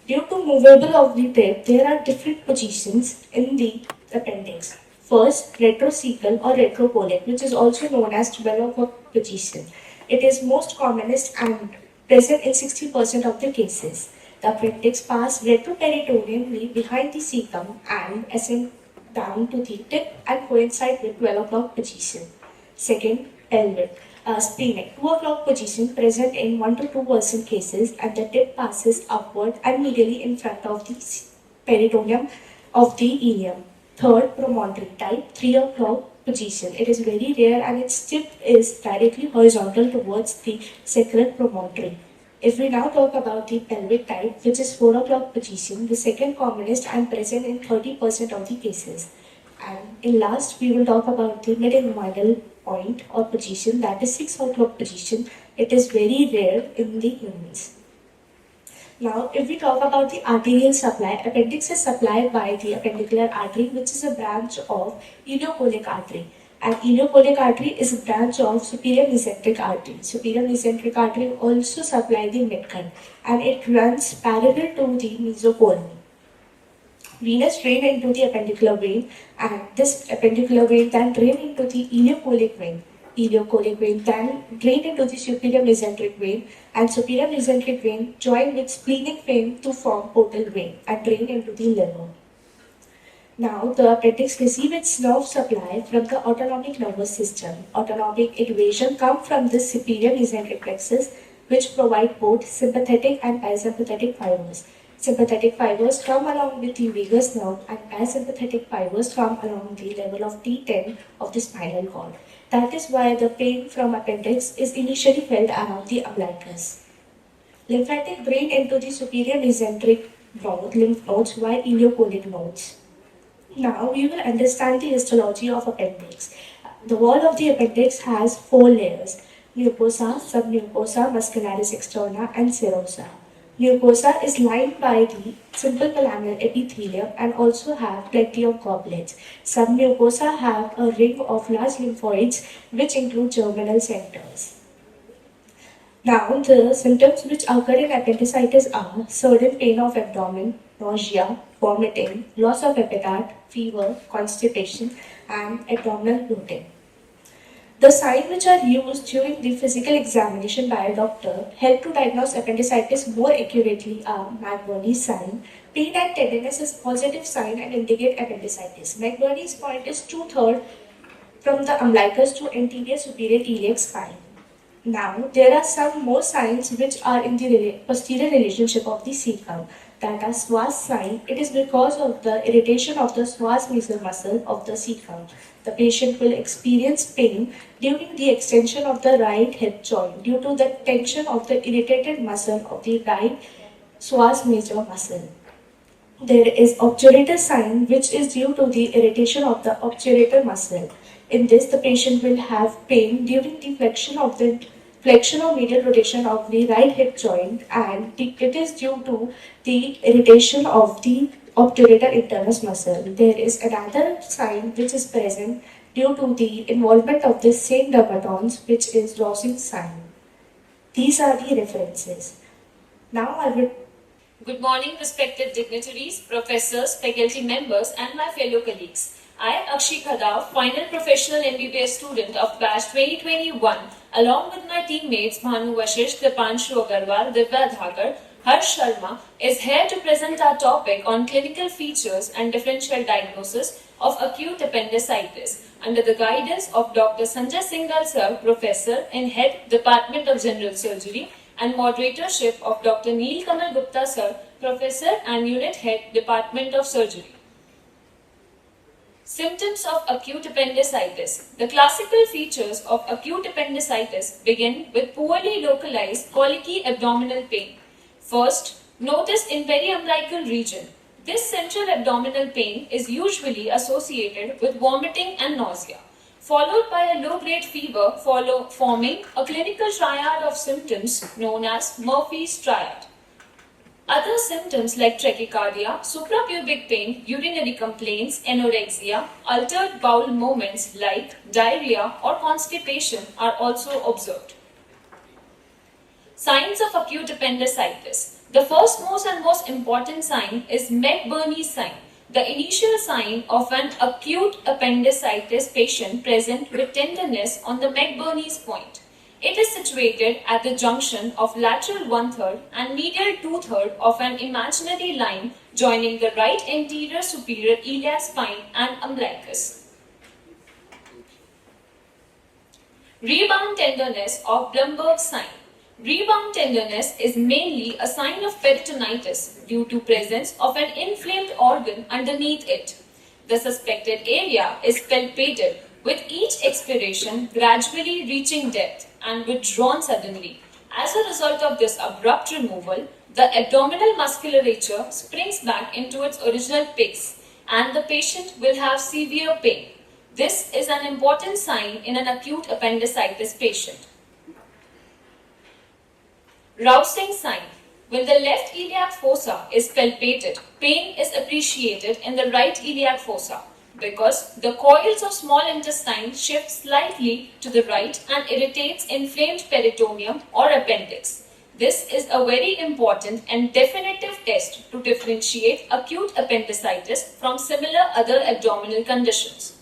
Due to movable of the tip, there are different positions in the appendix. First, retrocecal or retropolic, which is also known as 12 o'clock position. It is most commonest and present in 60% of the cases. The appendix passes retroperitoneally behind the cecum and ascend down to the tip and coincide with 12 o'clock position. Second, pelvic, splenic, 2 o'clock position present in 1 to 2% cases, and the tip passes upward and medially in front of the peritoneum of the ilium. Third, promontory type, 3 o'clock position. It is very rare and its tip is directly horizontal towards the sacral promontory. If we now talk about the pelvic type, which is 4 o'clock position, the second commonest and present in 30% of the cases. And in last, we will talk about the mid-inguinal point or position, that is 6 o'clock position. It is very rare in the humans. Now, if we talk about the arterial supply, appendix is supplied by the appendicular artery, which is a branch of ileocholic artery. And ileocholic artery is a branch of superior mesenteric artery. Superior mesenteric artery also supply the midgut, and it runs parallel to the mesocolon. Venous drain into the appendicular vein, and this appendicular vein then drain into the ileocholic vein. Ileocholic vein then drain into the superior mesenteric vein, and superior mesenteric vein join with splenic vein to form portal vein and drain into the liver. Now, the appendix receives its nerve supply from the autonomic nervous system. Autonomic innervation comes from the superior mesenteric plexus, which provide both sympathetic and parasympathetic fibers. Sympathetic fibers come along with the vagus nerve, and parasympathetic fibers come along the level of T10 of the spinal cord. That is why the pain from appendix is initially felt around the umbilicus. Lymphatic drain into the superior mesenteric lymph nodes via ileocholic nodes. Now we will understand the histology of appendix. The wall of the appendix has 4 layers: mucosa, submucosa, muscularis externa, and serosa. Mucosa is lined by the simple columnar epithelium and also have plenty of goblets. Submucosa have a ring of large lymphoids which include germinal centers. Now, the symptoms which occur in appendicitis are sudden pain of abdomen, nausea, vomiting, loss of appetite, fever, constipation, and abdominal bloating. The signs which are used during the physical examination by a doctor help to diagnose appendicitis more accurately are McBurney's sign. Pain and tenderness is positive sign and indicate appendicitis. McBurney's point is 2/3 from the umbilicus to anterior superior iliac spine. Now, there are some more signs which are in the posterior relationship of the cecum. That are Schwarz sign. It is because of the irritation of the Schwarz nasal muscle of the cecum. The patient will experience pain during the extension of the right hip joint due to the tension of the irritated muscle of the right Schwarz major muscle. There is obturator sign, which is due to the irritation of the obturator muscle. In this, the patient will have pain during the flexion or medial rotation of the right hip joint, and it is due to the irritation of the obturator internus muscle. There is another sign which is present due to the involvement of the same dermatons, which is Rossing's sign. These are the references. Now I will. Good morning, respected dignitaries, professors, faculty members, and my fellow colleagues. I am Akshi Khadav, final professional MBBS student of batch 2021, along with my teammates Bhanu Vashish, Dipanshu Agarwal, Divya Dhakar, Harsh Sharma, is here to present our topic on clinical features and differential diagnosis of acute appendicitis under the guidance of Dr. Sanjay Singhal Sir, Professor in Head Department of General Surgery, and moderatorship of Dr. Neel Kamal Gupta Sir, Professor and Unit Head Department of Surgery. Symptoms of acute appendicitis. The classical features of acute appendicitis begin with poorly localized colicky abdominal pain. First, noticed in periumbilical region. This central abdominal pain is usually associated with vomiting and nausea, followed by a low-grade fever forming a clinical triad of symptoms known as Murphy's triad. Other symptoms like tachycardia, suprapubic pain, urinary complaints, anorexia, altered bowel movements like diarrhea or constipation are also observed. Signs of acute appendicitis. The first most important sign is McBurney's sign, the initial sign of an acute appendicitis patient present with tenderness on the McBurney's point. It is situated at the junction of lateral 1/3 and medial 2/3 of an imaginary line joining the right anterior superior iliac spine and umbilicus. Rebound tenderness of Blumberg's sign. Rebound tenderness is mainly a sign of peritonitis due to presence of an inflamed organ underneath it. The suspected area is palpated with each expiration gradually reaching depth and withdrawn suddenly. As a result of this abrupt removal, the abdominal musculature springs back into its original pace and the patient will have severe pain. This is an important sign in an acute appendicitis patient. Rousing sign. When the left iliac fossa is palpated, pain is appreciated in the right iliac fossa because the coils of small intestine shift slightly to the right and irritates inflamed peritoneum or appendix. This is a very important and definitive test to differentiate acute appendicitis from similar other abdominal conditions.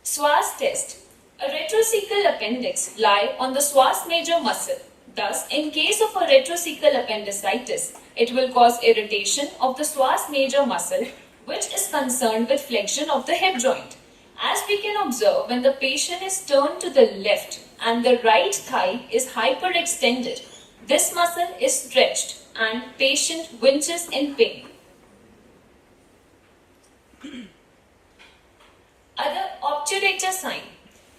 Psoas test. A retrocecal appendix lie on the psoas major muscle. Thus, in case of a retrocecal appendicitis, it will cause irritation of the psoas major muscle, which is concerned with flexion of the hip joint. As we can observe, when the patient is turned to the left and the right thigh is hyperextended, this muscle is stretched and patient winces in pain. Other obturator sign.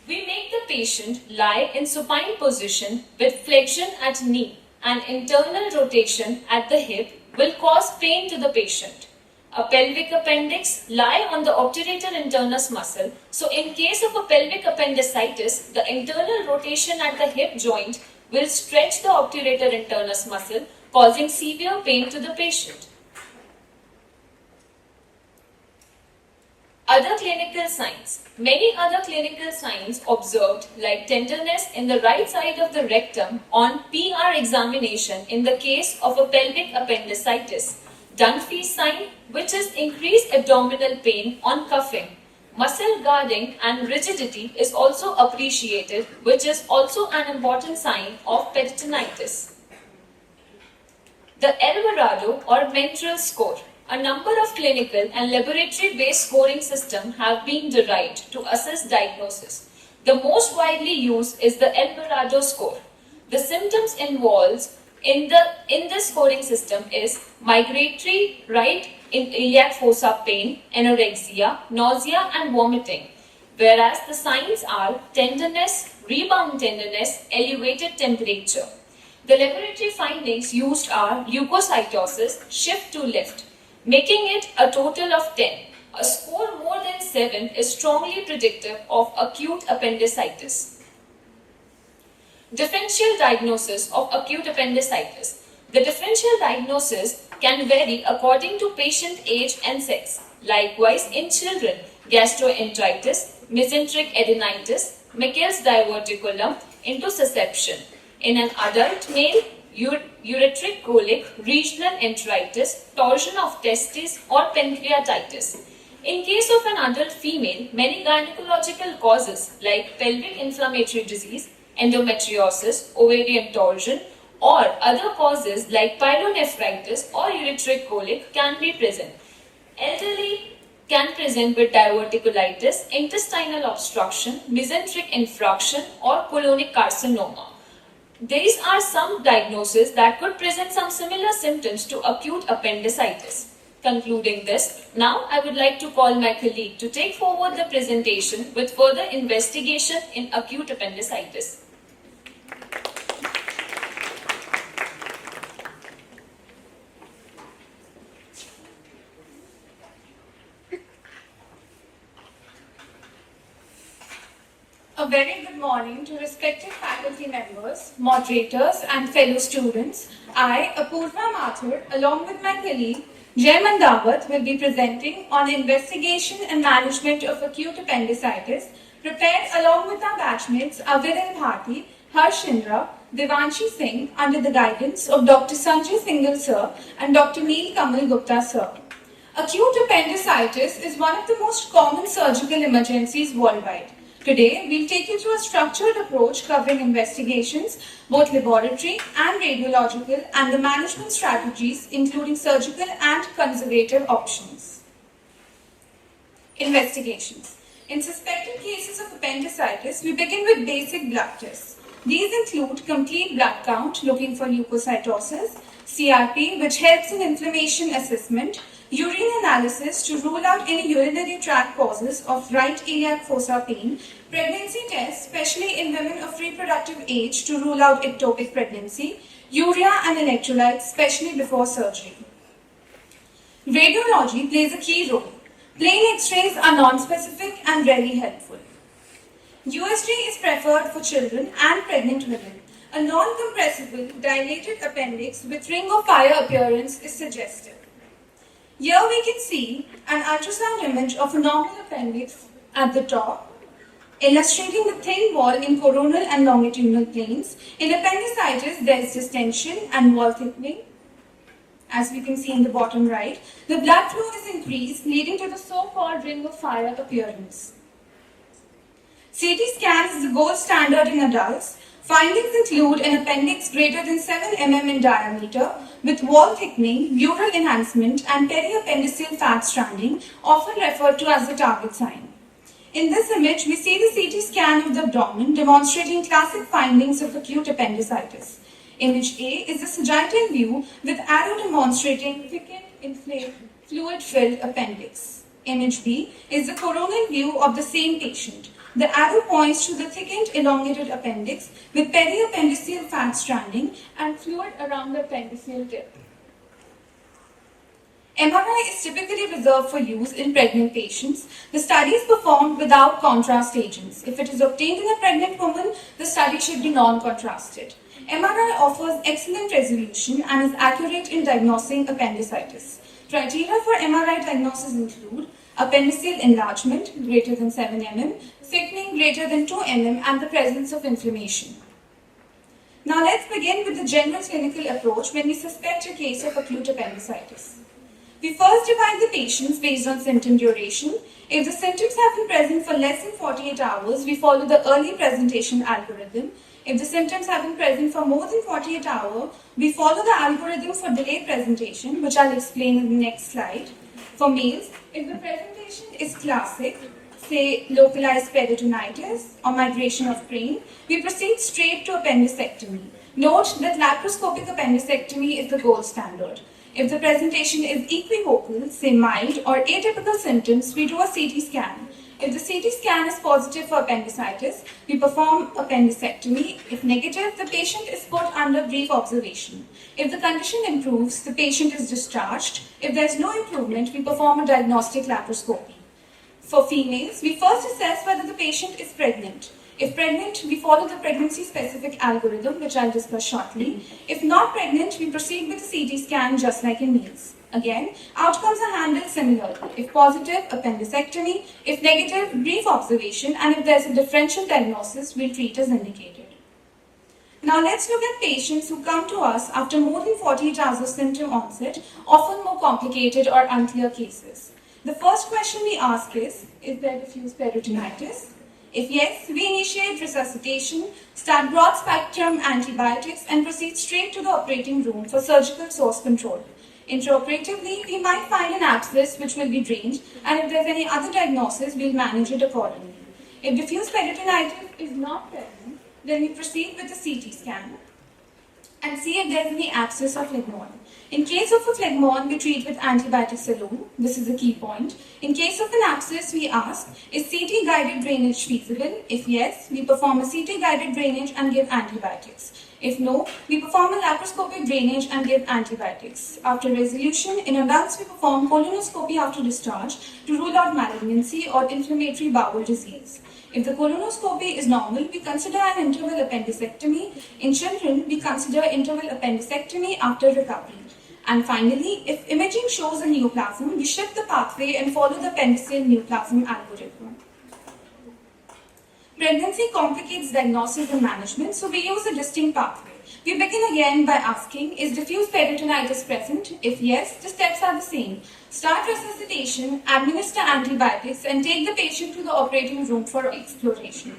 We make the patient lie in supine position with flexion at knee and internal rotation at the hip will cause pain to the patient. A pelvic appendix lie on the obturator internus muscle. So in case of a pelvic appendicitis, the internal rotation at the hip joint will stretch the obturator internus muscle, causing severe pain to the patient. Other clinical signs. Many other clinical signs observed like tenderness in the right side of the rectum on PR examination in the case of a pelvic appendicitis. Dunphy's sign, which is increased abdominal pain on cuffing. Muscle guarding and rigidity is also appreciated, which is also an important sign of peritonitis. The Alvarado or Mentrel score. A number of clinical and laboratory-based scoring systems have been derived to assess diagnosis. The most widely used is the Alvarado score. The symptoms involved in this scoring system is migratory right iliac fossa pain, anorexia, nausea and vomiting, whereas the signs are tenderness, rebound tenderness, elevated temperature. The laboratory findings used are leukocytosis, shift to left, making it a total of 10. A score more than 7 is strongly predictive of acute appendicitis. Differential diagnosis of acute appendicitis. The differential diagnosis can vary according to patient age and sex. Likewise, in children, gastroenteritis, mesenteric adenitis, Meckel's diverticulum, intussusception. In an adult male, ureteric colic, regional enteritis, torsion of testes or pancreatitis. In case of an adult female, many gynecological causes like pelvic inflammatory disease, endometriosis, ovarian torsion or other causes like pyelonephritis or ureteric colic can be present. Elderly can present with diverticulitis, intestinal obstruction, mesenteric infarction or colonic carcinoma. These are some diagnoses that could present some similar symptoms to acute appendicitis. Concluding this, now I would like to call my colleague to take forward the presentation with further investigation in acute appendicitis. A very good morning to respected faculty members, moderators and fellow students. I, Apoorva Mathur, along with my colleague, Jai Madnawat, will be presenting on investigation and management of acute appendicitis, prepared along with our batchmates Aviral Bharti, Harshindra, Devanshi Singh, under the guidance of Dr. Sanjay Singhal Sir and Dr. Neel Kamal Gupta Sir. Acute appendicitis is one of the most common surgical emergencies worldwide. Today, we'll take you through a structured approach covering investigations, both laboratory and radiological, and the management strategies, including surgical and conservative options. Investigations. In suspected cases of appendicitis, we begin with basic blood tests. These include complete blood count, looking for leukocytosis, CRP, which helps in inflammation assessment, urine analysis to rule out any urinary tract causes of right iliac fossa pain, pregnancy tests, especially in women of reproductive age to rule out ectopic pregnancy, urea and electrolytes, especially before surgery. Radiology plays a key role. Plain X-rays are non-specific and rarely helpful. USG is preferred for children and pregnant women. A non-compressible, dilated appendix with ring of fire appearance is suggested. Here we can see an ultrasound image of a normal appendix at the top, illustrating the thin wall in coronal and longitudinal planes. In appendicitis, there is distension and wall thickening. As we can see in the bottom right, the blood flow is increased, leading to the so-called ring of fire appearance. CT scan is the gold standard in adults. Findings include an appendix greater than 7 mm in diameter with wall thickening, mural enhancement, and periappendiceal fat stranding, often referred to as the target sign. In this image, we see the CT scan of the abdomen demonstrating classic findings of acute appendicitis. Image A is the sagittal view with arrow demonstrating thickened, inflamed, fluid-filled appendix. Image B is the coronal view of the same patient. The arrow points to the thickened, elongated appendix with periappendiceal fat stranding and fluid around the appendiceal tip. MRI is typically reserved for use in pregnant patients. The study is performed without contrast agents. If it is obtained in a pregnant woman, the study should be non-contrasted. MRI offers excellent resolution and is accurate in diagnosing appendicitis. Criteria for MRI diagnosis include appendiceal enlargement greater than 7 mm, thickening greater than 2 mm, and the presence of inflammation. Now let's begin with the general clinical approach when we suspect a case of acute appendicitis. We first divide the patients based on symptom duration. If the symptoms have been present for less than 48 hours, we follow the early presentation algorithm. If the symptoms have been present for more than 48 hours, we follow the algorithm for delayed presentation, which I'll explain in the next slide. For males, if the presentation is classic, say localized peritonitis or migration of brain, we proceed straight to appendicectomy. Note that laparoscopic appendicectomy is the gold standard. If the presentation is equivocal, say mild or atypical symptoms, we do a CT scan. If the CT scan is positive for appendicitis, we perform appendicectomy. If negative, the patient is put under brief observation. If the condition improves, the patient is discharged. If there is no improvement, we perform a diagnostic laparoscopy. For females, we first assess whether the patient is pregnant. If pregnant, we follow the pregnancy-specific algorithm, which I'll discuss shortly. If not pregnant, we proceed with the CT scan just like in males. Again, outcomes are handled similarly. If positive, appendicectomy. If negative, brief observation. And if there's a differential diagnosis, we'll treat as indicated. Now let's look at patients who come to us after more than 48 hours of symptom onset, often more complicated or unclear cases. The first question we ask is there diffuse peritonitis? If yes, we initiate resuscitation, start broad-spectrum antibiotics, and proceed straight to the operating room for surgical source control. Intraoperatively, we might find an abscess which will be drained, and if there's any other diagnosis, we'll manage it accordingly. If diffuse peritonitis is not present, then we proceed with the CT scan and see if there's any abscess or phlegmon. In case of a phlegmon, we treat with antibiotics alone. This is a key point. In case of an abscess, we ask, is CT-guided drainage feasible? If yes, we perform a CT-guided drainage and give antibiotics. If no, we perform a laparoscopic drainage and give antibiotics. After resolution, in adults, we perform colonoscopy after discharge to rule out malignancy or inflammatory bowel disease. If the colonoscopy is normal, we consider an interval appendicectomy. In children, we consider interval appendicectomy after recovery. And finally, if imaging shows a neoplasm, we shift the pathway and follow the appendiceal neoplasm algorithm. Pregnancy complicates diagnosis and management, so we use a distinct pathway. We begin again by asking, is diffuse peritonitis present? If yes, the steps are the same. Start resuscitation, administer antibiotics, and take the patient to the operating room for exploration.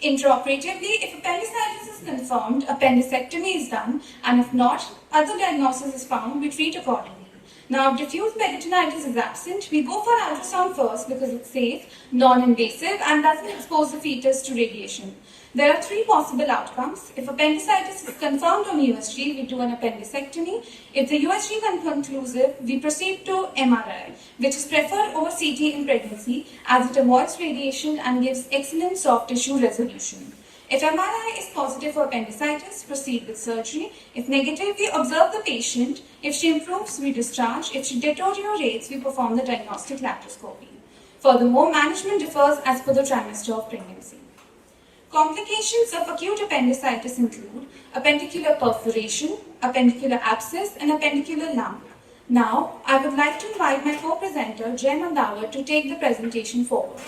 Intraoperatively, if appendicitis is confirmed, appendicectomy is done, and if not, other diagnosis is found, we treat accordingly. Now, if diffuse peritonitis is absent, we go for ultrasound first because it's safe, non-invasive, and doesn't expose the fetus to radiation. There are three possible outcomes. If appendicitis is confirmed on USG, we do an appendicectomy. If the USG is inconclusive, we proceed to MRI, which is preferred over CT in pregnancy as it avoids radiation and gives excellent soft tissue resolution. If MRI is positive for appendicitis, proceed with surgery. If negative, we observe the patient. If she improves, we discharge. If she deteriorates, we perform the diagnostic laparoscopy. Furthermore, management differs as per the trimester of pregnancy. Complications of acute appendicitis include appendicular perforation, appendicular abscess, and appendicular lump. Now, I would like to invite my co-presenter, Jay Mandawat, to take the presentation forward.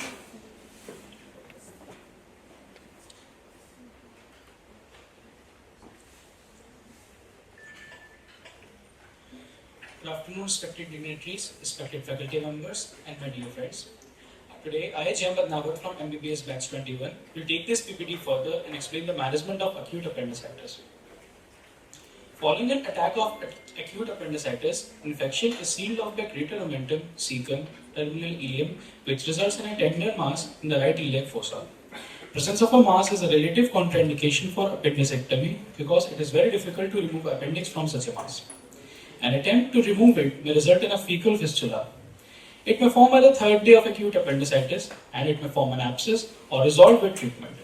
Good afternoon, respected dignitaries, respected faculty members, and my dear friends. Today, I, Jay Madnawat from MBBS Batch 21, will take this PPT further and explain the management of acute appendicitis. Following an attack of acute appendicitis, infection is sealed off by greater momentum, cecum, terminal ileum, which results in a tender mass in the right iliac fossa. Presence of a mass is a relative contraindication for appendicectomy because it is very difficult to remove appendix from such a mass. An attempt to remove it may result in a fecal fistula. It may form by the third day of acute appendicitis and it may form an abscess or resolve with treatment.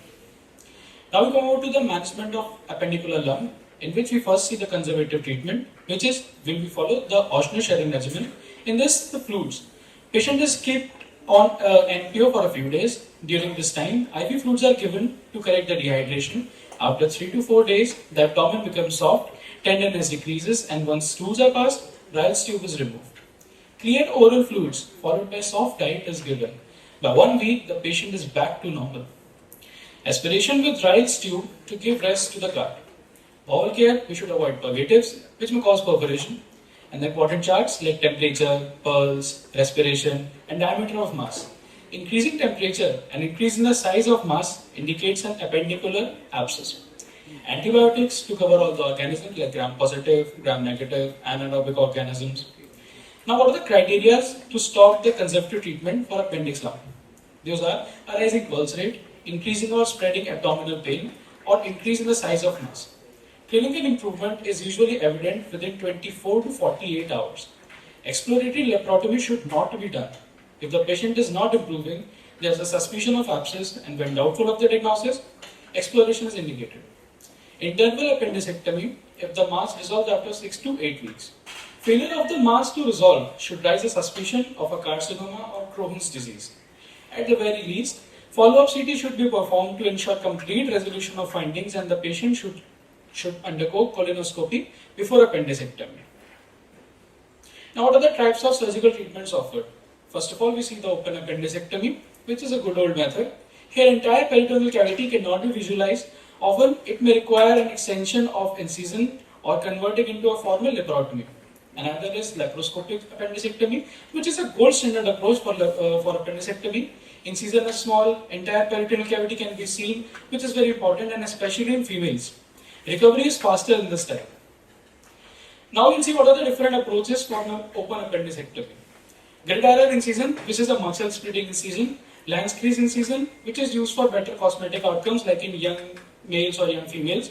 Now we come over to the management of appendicular lump, in which we first see the conservative treatment, which is when we follow the Ochsner sharing regimen. In this, the fluids. Patient is kept on NPO for a few days. During this time, IV fluids are given to correct the dehydration. After 3 to 4 days, the abdomen becomes soft, tenderness decreases, and once stools are passed, Ryle's tube is removed. Clear oral fluids followed by soft diet is given. By 1 week, the patient is back to normal. Aspiration with Ryle's tube to give rest to the gut. Bowel care, we should avoid purgatives, which may cause perforation. And the important charts like temperature, pulse, respiration, and diameter of mass. Increasing temperature and increasing the size of mass indicates an appendicular abscess. Antibiotics to cover all the organisms like gram-positive, gram-negative, anaerobic organisms. Now, what are the criteria to stop the conservative treatment for appendix lump? Those are a rising pulse rate, increasing or spreading abdominal pain, or increase in the size of mass. Clinical improvement is usually evident within 24 to 48 hours. Exploratory laparotomy should not be done. If the patient is not improving, there is a suspicion of abscess, and when doubtful of the diagnosis, exploration is indicated. Interval appendicectomy if the mass resolves after 6 to 8 weeks. Failure of the mass to resolve should raise a suspicion of a carcinoma or Crohn's disease. At the very least, follow-up CT should be performed to ensure complete resolution of findings, and the patient should undergo colonoscopy before appendicectomy. Now, what are the types of surgical treatments offered? First of all, we see the open appendicectomy, which is a good old method. Here, entire peritoneal cavity cannot be visualized. Often, it may require an extension of incision or converting into a formal laparotomy. Another is laparoscopic appendicectomy, which is a gold standard approach for appendicectomy. Incision is small, entire peritoneal cavity can be seen, which is very important, and especially in females. Recovery is faster in this time. Now we'll see what are the different approaches for an open appendicectomy. Gridiron incision, which is a muscle splitting incision. Line squeeze incision, which is used for better cosmetic outcomes like in young males or young females.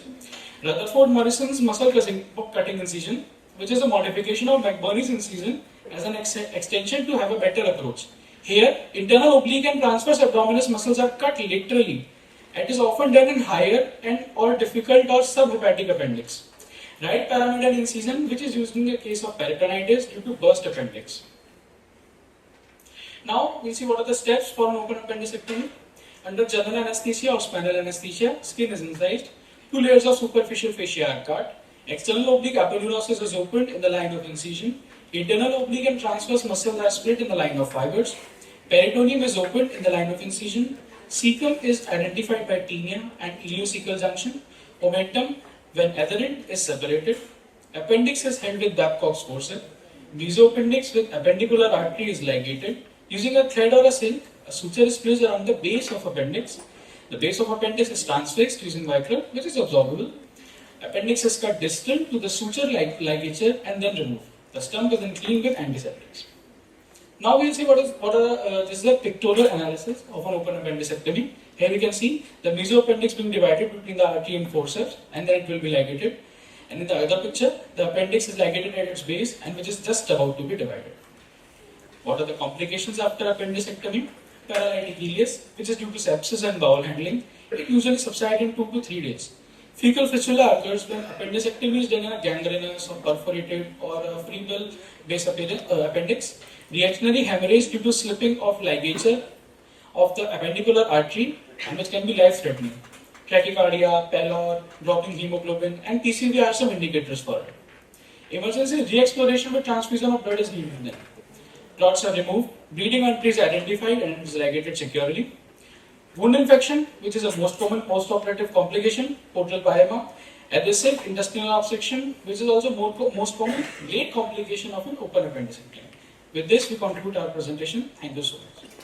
Rutherford Morrison's muscle cutting incision, which is a modification of McBurney's incision as an extension to have a better approach. Here, internal oblique and transverse abdominis muscles are cut laterally. It is often done in higher and or difficult or subhepatic appendix. Right pyramidal incision, which is used in the case of peritonitis due to burst appendix. Now, we'll see what are the steps for an open appendicectomy. Under general anesthesia or spinal anesthesia, skin is incised. 2 layers of superficial fascia are cut. External oblique aponeurosis is opened in the line of incision. Internal oblique and transverse muscles are split in the line of fibers. Peritoneum is opened in the line of incision. Cecum is identified by tinea and ileocecal junction. Omentum, when adherent, is separated. Appendix is held with Babcock's forceps. Mesoappendix with appendicular artery is ligated. Using a thread or a silk, a suture is placed around the base of appendix. The base of appendix is transfixed using Vicryl, which is absorbable. Appendix is cut distal to the suture ligature and then removed. The stump is then cleaned with antiseptics. Now we'll see this is a pictorial analysis of an open appendicectomy. Here we can see the mesoappendix being divided between the artery and forceps, and then it will be ligated. And in the other picture, the appendix is ligated at its base and which is just about to be divided. What are the complications after appendicectomy? Paralytic ileus, which is due to sepsis and bowel handling. It usually subsides in 2 to 3 days. Fecal fistula occurs when appendicectomy is done in a gangrenous or perforated or a febrile base appendix. Reactionary hemorrhage due to slipping of ligature of the appendicular artery, and which can be life-threatening. Tachycardia, pallor, dropping hemoglobin, and TCV are some indicators for it. Emergency re-exploration with transfusion of blood is needed then. Clots are removed, bleeding artery is identified and is ligated securely. Wound infection, which is a most common post-operative complication, portal parenchyma. Adhesive intestinal obstruction, which is also most common late complication of an open appendicectomy. With this, we conclude our presentation. Thank you so much.